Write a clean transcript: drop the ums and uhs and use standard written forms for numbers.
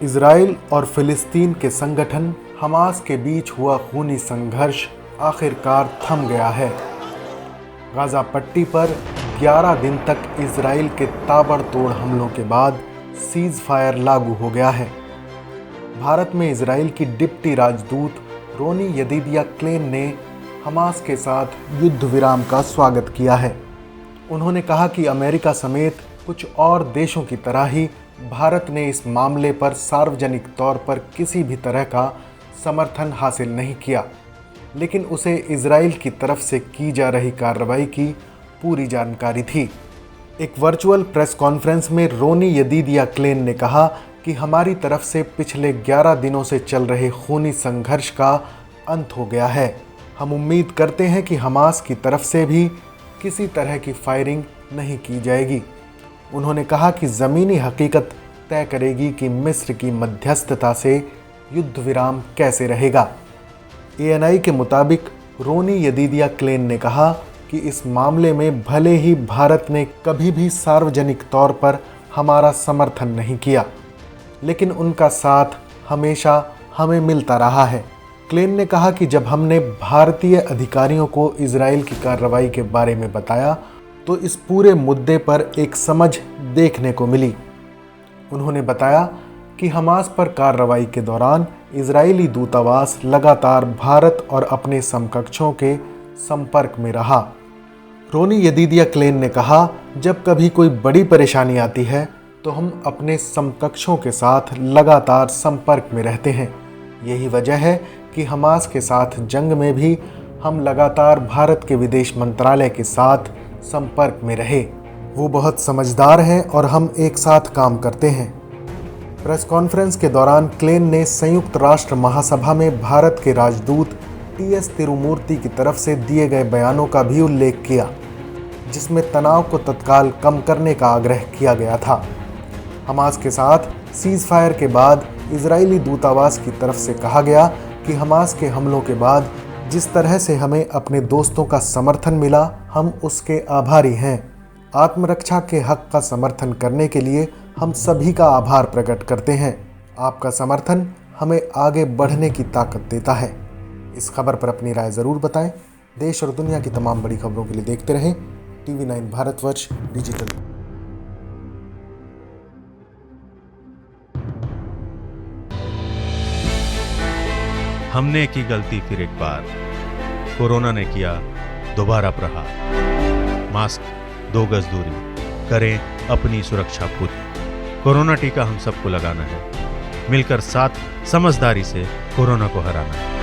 Israel और फिलिस्तीन के संगठन हमास के बीच हुआ खूनी संघर्ष आखिरकार थम गया है। गाजा पट्टी पर 11 दिन तक इजराइल के ताबड़तोड़ हमलों के बाद सीज फायर लागू हो गया है। भारत में इजराइल की डिप्टी राजदूत रोनी यदीदिया क्लेन ने हमास के साथ युद्ध विराम का स्वागत किया है। उन्होंने कहा कि अमेरिका समेत कुछ और देशों की तरह ही भारत ने इस मामले पर सार्वजनिक तौर पर किसी भी तरह का समर्थन हासिल नहीं किया, लेकिन उसे इजराइल की तरफ से की जा रही कार्रवाई की पूरी जानकारी थी। एक वर्चुअल प्रेस कॉन्फ्रेंस में रोनी यदीदिया क्लेन ने कहा कि हमारी तरफ से पिछले 11 दिनों से चल रहे खूनी संघर्ष का अंत हो गया है। हम उम्मीद करते हैं कि हमास की तरफ से भी किसी तरह की फायरिंग नहीं की जाएगी। उन्होंने कहा कि ज़मीनी हकीकत तय करेगी कि मिस्र की मध्यस्थता से युद्ध विराम कैसे रहेगा। ANI के मुताबिक रोनी यदीदिया क्लेन ने कहा कि इस मामले में भले ही भारत ने कभी भी सार्वजनिक तौर पर हमारा समर्थन नहीं किया, लेकिन उनका साथ हमेशा हमें मिलता रहा है। क्लेन ने कहा कि जब हमने भारतीय अधिकारियों को इजराइल की कार्रवाई के बारे में बताया तो इस पूरे मुद्दे पर एक समझ देखने को मिली। उन्होंने बताया कि हमास पर कार्रवाई के दौरान इजरायली दूतावास लगातार भारत और अपने समकक्षों के संपर्क में रहा। रोनी यदीदिया क्लेन ने कहा, जब कभी कोई बड़ी परेशानी आती है तो हम अपने समकक्षों के साथ लगातार संपर्क में रहते हैं। यही वजह है कि हमास के साथ जंग में भी हम लगातार भारत के विदेश मंत्रालय के साथ संपर्क में रहे। वो बहुत समझदार हैं और हम एक साथ काम करते हैं। प्रेस कॉन्फ्रेंस के दौरान क्लेन ने संयुक्त राष्ट्र महासभा में भारत के राजदूत TS तिरुमूर्ति की तरफ से दिए गए बयानों का भी उल्लेख किया, जिसमें तनाव को तत्काल कम करने का आग्रह किया गया था। हमास के साथ सीज फायर के बाद इजरायली दूतावास की तरफ से कहा गया कि हमास के हमलों के बाद जिस तरह से हमें अपने दोस्तों का समर्थन मिला, हम उसके आभारी हैं। आत्मरक्षा के हक का समर्थन करने के लिए हम सभी का आभार प्रकट करते हैं। आपका समर्थन हमें आगे बढ़ने की ताकत देता है। इस खबर पर अपनी राय ज़रूर बताएं। देश और दुनिया की तमाम बड़ी खबरों के लिए देखते रहें TV9 भारतवर्ष डिजिटल। हमने की गलती फिर एक बार, कोरोना ने किया दोबारा प्रहार। मास्क, 2 गज दूरी, करें अपनी सुरक्षा पूरी। कोरोना टीका हम सबको लगाना है, मिलकर साथ समझदारी से कोरोना को हराना है।